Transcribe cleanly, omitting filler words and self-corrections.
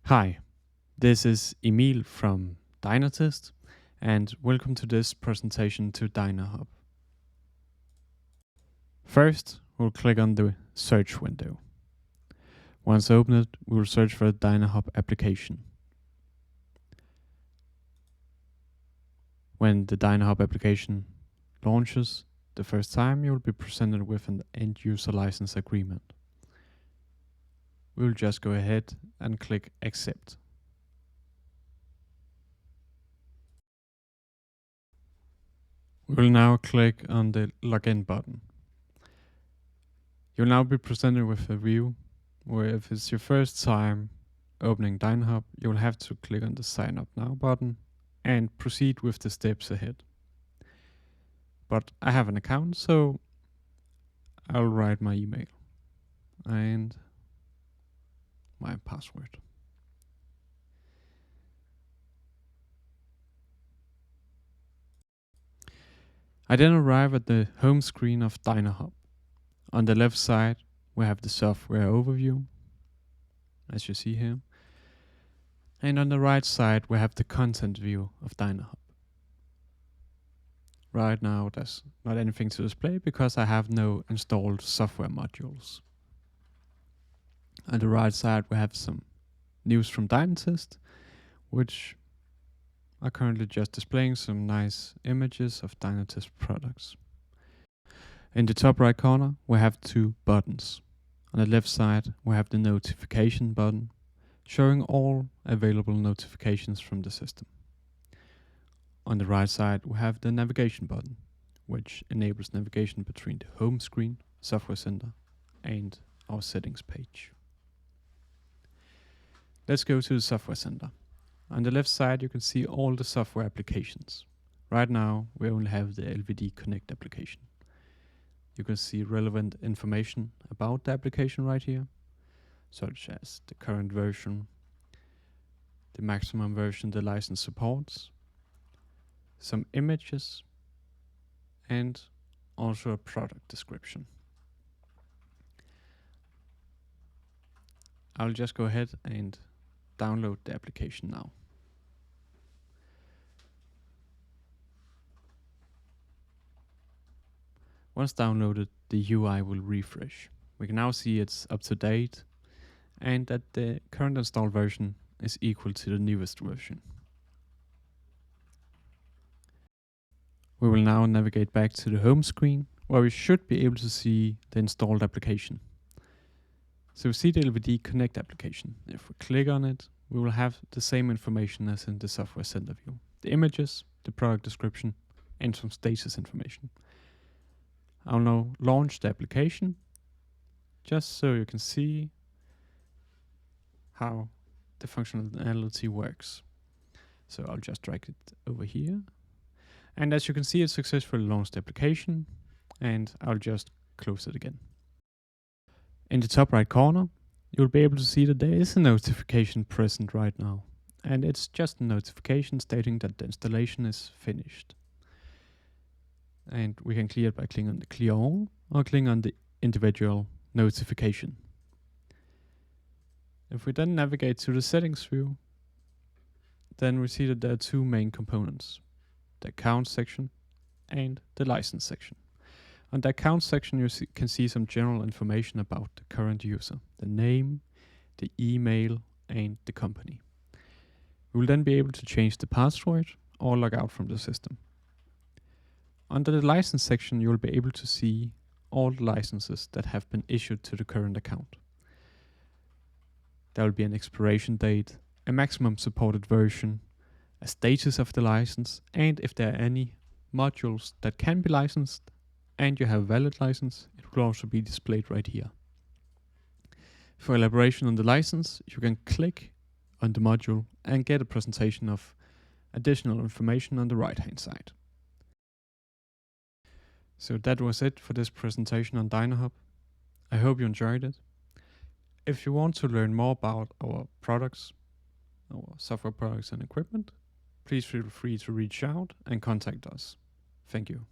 Hi, this is Emil from Dynatest, and welcome to this presentation to Dynahub. First, we'll click on the search window. Once opened, we will search for the Dynahub application. When the Dynahub application launches the first time, you will be presented with an end-user license agreement. We'll just go ahead and click Accept. We'll now click on the Login button. You'll now be presented with a view where if it's your first time opening Dynahub, you'll have to click on the Sign Up Now button and proceed with the steps ahead. But I have an account, so I'll write my email and my password. I then arrive at the home screen of Dynahub. On the left side, we have the software overview, as you see here. And on the right side, we have the content view of Dynahub. Right now, there's not anything to display because I have no installed software modules. On the right side, we have some news from Dynatest, which are currently just displaying some nice images of Dynatest products. In the top right corner, we have two buttons. On the left side, we have the notification button, showing all available notifications from the system. On the right side, we have the navigation button, which enables navigation between the home screen, software center, and our settings page. Let's go to the software center. On the left side, you can see all the software applications. Right now, we only have the LVD Connect application. You can see relevant information about the application right here, such as the current version, the maximum version the license supports, some images, and also a product description. I'll just go ahead and download the application now. Once downloaded, the UI will refresh. We can now see it's up to date and that the current installed version is equal to the newest version. We will now navigate back to the home screen where we should be able to see the installed application. So we see the LVD Connect application. If we click on it, we will have the same information as in the software center view. The images, the product description, and some status information. I'll now launch the application just so you can see how the functionality works. So I'll just drag it over here. And as you can see, it successfully launched the application, and I'll just close it again. In the top right corner, you'll be able to see that there is a notification present right now. And it's just a notification stating that the installation is finished. And we can clear it by clicking on the Clear All or clicking on the individual notification. If we then navigate to the settings view, then we see that there are two main components, the account section and the license section. On the account section, you can see some general information about the current user, the name, the email, and the company. We will then be able to change the password or log out from the system. Under the license section, you will be able to see all the licenses that have been issued to the current account. There will be an expiration date, a maximum supported version, a status of the license, and if there are any modules that can be licensed and you have a valid license, it will also be displayed right here. For elaboration on the license, you can click on the module and get a presentation of additional information on the right-hand side. So that was it for this presentation on Dynahub. I hope you enjoyed it. If you want to learn more about our products, our software products and equipment, please feel free to reach out and contact us. Thank you.